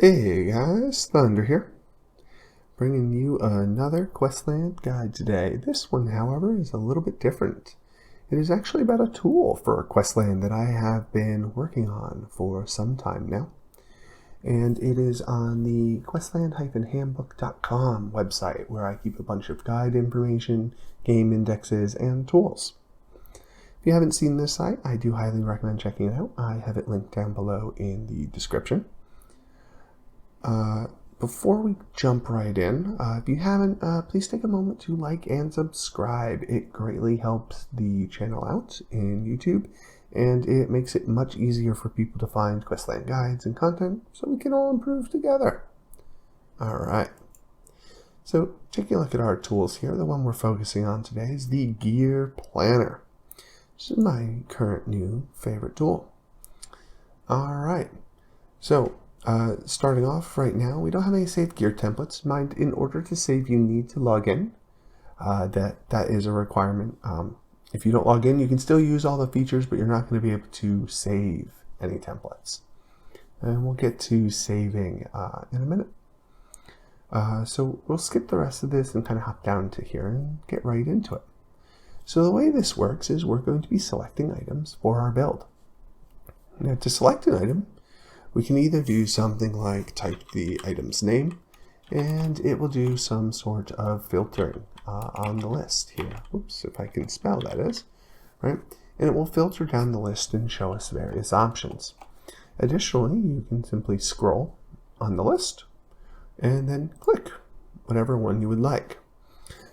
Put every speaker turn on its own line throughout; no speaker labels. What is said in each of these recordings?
Hey guys, Thunder here, bringing you another Questland guide today. This one, however, is a little bit different. It is actually about a tool for Questland that I have been working on for some time now. And it is on the Questland-Handbook.com website, where I keep a bunch of guide information, game indexes, and tools. If you haven't seen this site, I do highly recommend checking it out. I have it linked down below in the description. Before we jump right in, if you haven't, please take a moment to like and subscribe. It greatly helps the channel out in YouTube, and it makes it much easier for people to find Questland guides and content so we can all improve together. Alright, so taking a look at our tools here, the one we're focusing on today is the Gear Planner. This is my current new favorite tool. Alright, so starting off right now, we don't have any saved gear templates. Mind, in order to save, you need to log in. That is a requirement. If you don't log in, you can still use all the features, but you're not going to be able to save any templates. And we'll get to saving in a minute. So we'll skip the rest of this and kind of hop down to here and get right into it. So the way this works is we're going to be selecting items for our build. Now, to select an item, we can either do something like type the item's name, and it will do some sort of filtering on the list here. Oops, if I can spell, that is, right? And it will filter down the list and show us various options. Additionally, you can simply scroll on the list and then click whatever one you would like.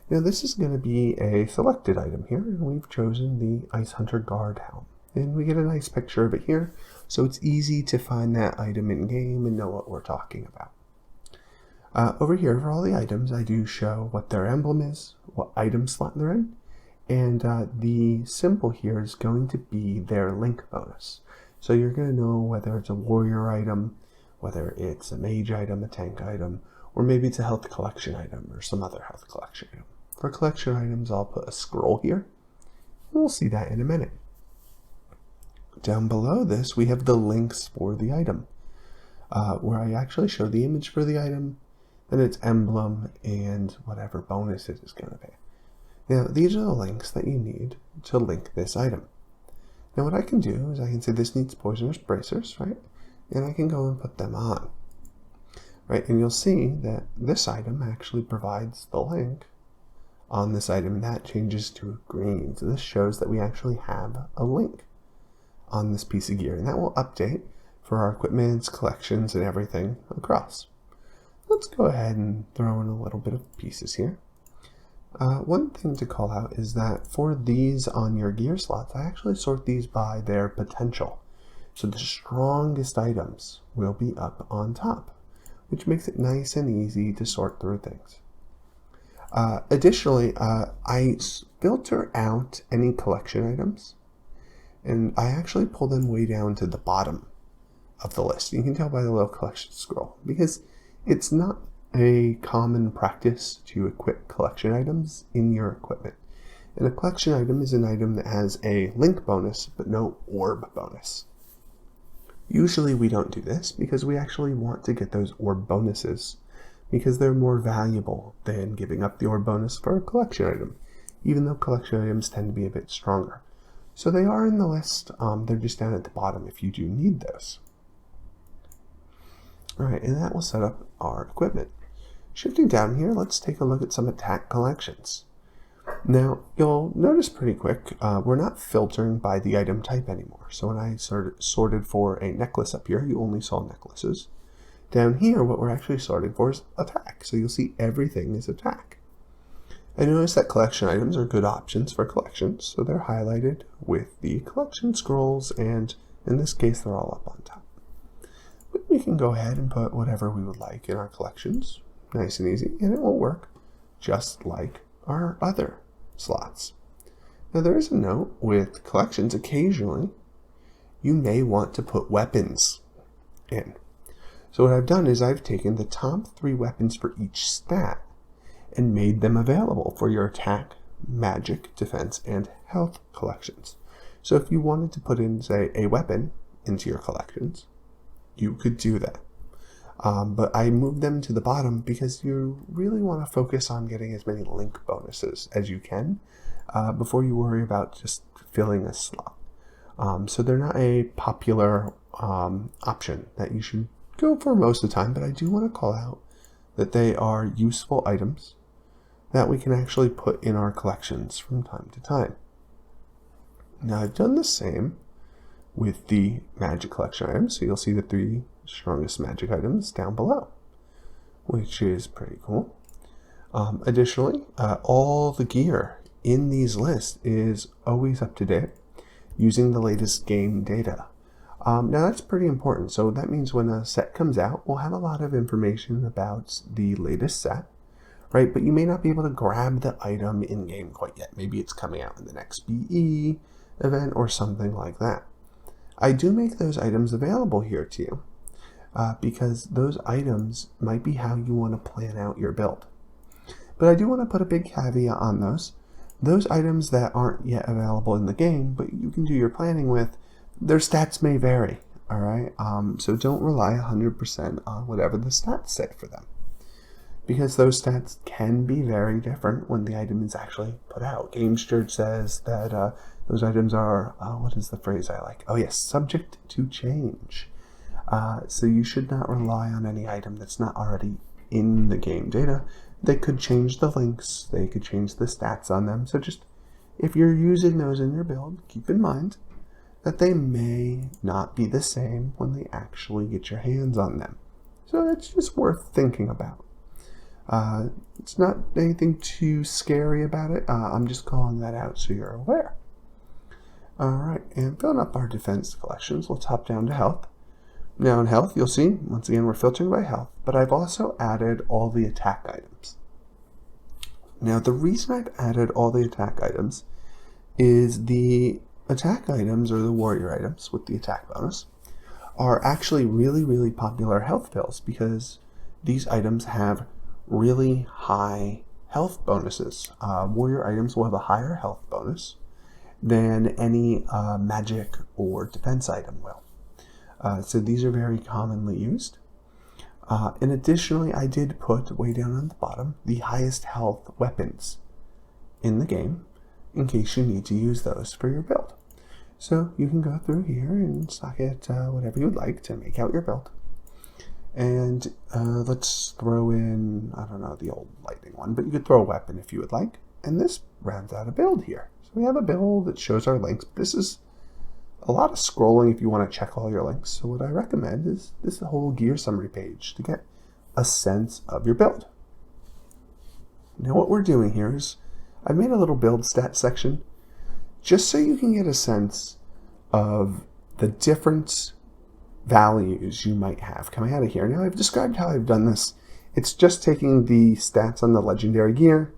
Now, this is going to be a selected item here, and we've chosen the Ice Hunter Guard Helm. And we get a nice picture of it here, so it's easy to find that item in game and know what we're talking about. Over here, for all the items, I do show what their emblem is, what item slot they're in, and the symbol here is going to be their link bonus. So you're going to know whether it's a warrior item, whether it's a mage item, a tank item, or maybe it's a health collection item or some other health collection item. For collection items, I'll put a scroll here. We'll see that in a minute. Down below this, we have the links for the item, where I actually show the image for the item, then its emblem, and whatever bonus it is going to be. Now, these are the links that you need to link this item. Now, what I can do is I can say this needs poisonous bracers, right? And I can go and put them on, right? And you'll see that this item actually provides the link on this item, and that changes to green. So this shows that we actually have a link on this piece of gear, and that will update for our equipments, collections, and everything across. Let's go ahead and throw in a little bit of pieces here. One thing to call out is that for these on your gear slots, I actually sort these by their potential. So the strongest items will be up on top, which makes it nice and easy to sort through things. Additionally, I filter out any collection items, and I actually pull them way down to the bottom of the list. You can tell by the little collection scroll, because it's not a common practice to equip collection items in your equipment. And a collection item is an item that has a link bonus, but no orb bonus. Usually we don't do this because we actually want to get those orb bonuses, because they're more valuable than giving up the orb bonus for a collection item, even though collection items tend to be a bit stronger. So they are in the list, they're just down at the bottom if you do need those. Alright, and that will set up our equipment. Shifting down here, let's take a look at some attack collections. Now, you'll notice pretty quick, we're not filtering by the item type anymore. So when I sorted for a necklace up here, you only saw necklaces. Down here, what we're actually sorting for is attack. So you'll see everything is attack. I notice that collection items are good options for collections, so they're highlighted with the collection scrolls, and in this case they're all up on top. But we can go ahead and put whatever we would like in our collections, nice and easy, and it will work just like our other slots. Now there is a note with collections, occasionally you may want to put weapons in. So what I've done is I've taken the top 3 weapons for each stat and made them available for your attack, magic, defense, and health collections. So if you wanted to put in, say, a weapon into your collections, you could do that. but I moved them to the bottom because you really want to focus on getting as many link bonuses as you can before you worry about just filling a slot. So they're not a popular option that you should go for most of the time, but I do want to call out that they are useful items that we can actually put in our collections from time to time. Now I've done the same with the magic collection items, so you'll see the 3 strongest magic items down below, which is pretty cool. Additionally, all the gear in these lists is always up to date using the latest game data. Now that's pretty important. So that means when a set comes out, we'll have a lot of information about the latest set, right? But you may not be able to grab the item in game quite yet. Maybe it's coming out in the next BE event or something like that. I do make those items available here to you because those items might be how you want to plan out your build. But I do want to put a big caveat on those. Those items that aren't yet available in the game, but you can do your planning with, their stats may vary, all right? So don't rely 100% on whatever the stats say for them, because those stats can be very different when the item is actually put out. GameSteward says that those items are, what is the phrase I like? Oh yes, subject to change. So you should not rely on any item that's not already in the game data. They could change the links, they could change the stats on them. So just, if you're using those in your build, keep in mind that they may not be the same when they actually get your hands on them. So it's just worth thinking about. It's not anything too scary about it. I'm just calling that out so you're aware. Alright, and filling up our defense collections, let's hop down to health. Now in health, you'll see, once again, we're filtering by health, but I've also added all the attack items. Now the reason I've added all the attack items is the attack items, or the warrior items with the attack bonus, are actually really, really popular health pills because these items have really high health bonuses. Warrior items will have a higher health bonus than any magic or defense item will. So these are very commonly used. And additionally, I did put way down on the bottom the highest health weapons in the game in case you need to use those for your build. So you can go through here and socket whatever you would like to make out your build. And let's throw in, I don't know, the old lightning one, but you could throw a weapon if you would like. And this rounds out a build here. So we have a build that shows our links. This is a lot of scrolling if you want to check all your links. So what I recommend is this whole gear summary page to get a sense of your build. Now what we're doing here is I made a little build stat section just so you can get a sense of the different values you might have coming out of here. Now I've described how I've done this. It's just taking the stats on the legendary gear,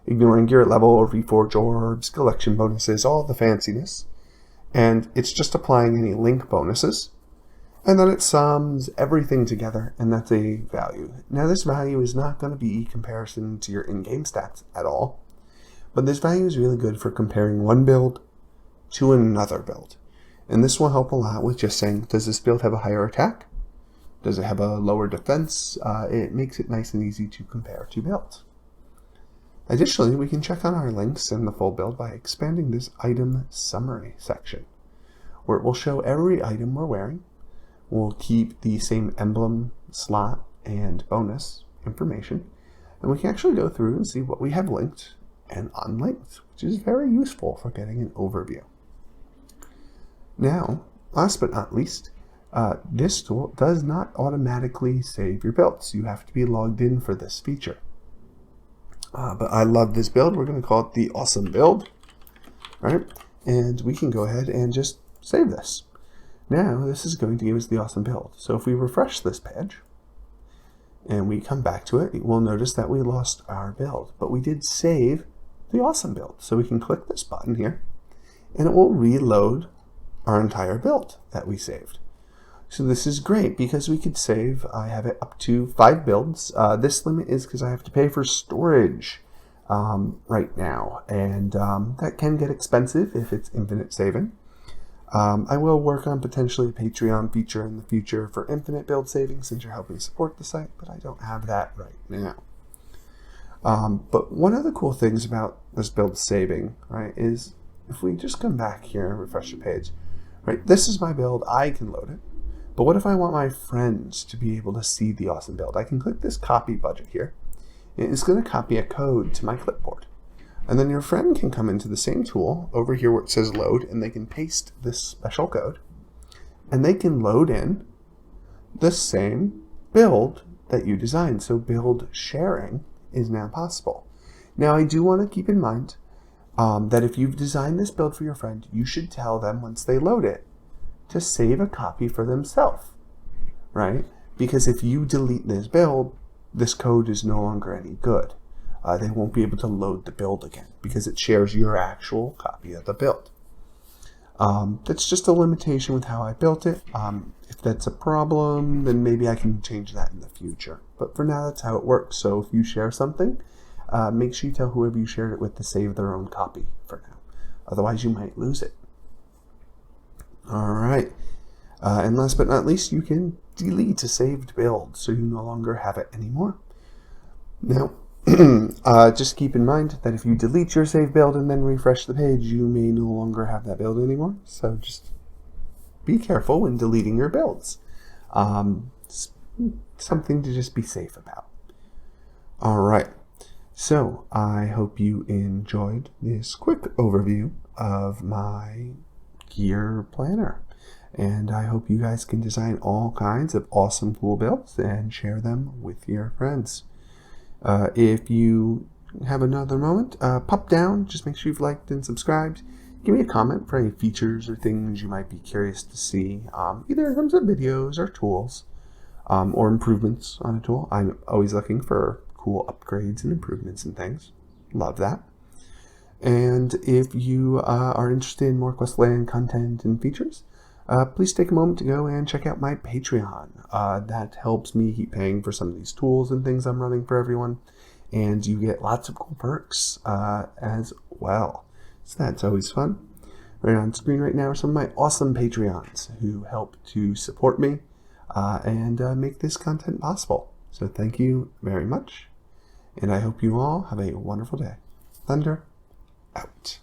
ignoring gear level or reforge orbs, collection bonuses, all the fanciness, and it's just applying any link bonuses, and then it sums everything together, and that's a value. Now this value is not going to be comparison to your in-game stats at all, but this value is really good for comparing one build to another build. And this will help a lot with just saying, does this build have a higher attack? Does it have a lower defense? It makes it nice and easy to compare two builds. Additionally, we can check on our links and the full build by expanding this item summary section, where it will show every item we're wearing. We'll keep the same emblem, slot, and bonus information, and we can actually go through and see what we have linked and unlinked, which is very useful for getting an overview. Now, last but not least, this tool does not automatically save your builds. You have to be logged in for this feature. But I love this build. We're going to call it the awesome build, right? And we can go ahead and just save this. Now, this is going to give us the awesome build. So if we refresh this page and we come back to it, we'll notice that we lost our build, but we did save the awesome build. So we can click this button here and it will reload our entire build that we saved. So this is great because we could save, I have it up to 5 builds. This limit is because I have to pay for storage right now, and that can get expensive if it's infinite saving. I will work on potentially a Patreon feature in the future for infinite build saving since you're helping support the site, but I don't have that right now. But one of the cool things about this build saving, right, is if we just come back here and refresh the page, right, this is my build, I can load it. But what if I want my friends to be able to see the awesome build? I can click this copy budget here. It's going to copy a code to my clipboard. And then your friend can come into the same tool over here where it says load, and they can paste this special code, and they can load in the same build that you designed. So build sharing is now possible. Now I do want to keep in mind that if you've designed this build for your friend, you should tell them once they load it to save a copy for themselves, right? Because if you delete this build, this code is no longer any good. They won't be able to load the build again because it shares your actual copy of the build. That's just a limitation with how I built it. If that's a problem, then maybe I can change that in the future. But for now, that's how it works. So if you share something, make sure you tell whoever you shared it with to save their own copy for now. Otherwise, you might lose it. All right. And last but not least, you can delete a saved build so you no longer have it anymore. Now, just keep in mind that if you delete your saved build and then refresh the page, you may no longer have that build anymore. So just be careful when deleting your builds. Something to just be safe about. All right. So I hope you enjoyed this quick overview of my gear planner. And I hope you guys can design all kinds of awesome, cool builds and share them with your friends. If you have another moment, pop down, just make sure you've liked and subscribed. Give me a comment for any features or things you might be curious to see, either in terms of videos or tools, or improvements on a tool. I'm always looking for cool upgrades and improvements and things. Love that. And if you are interested in more Questland content and features, please take a moment to go and check out my Patreon. That helps me keep paying for some of these tools and things I'm running for everyone. And you get lots of cool perks as well. So that's always fun. Right on screen right now are some of my awesome Patreons who help to support me and make this content possible. So thank you very much. And I hope you all have a wonderful day. Thunder out.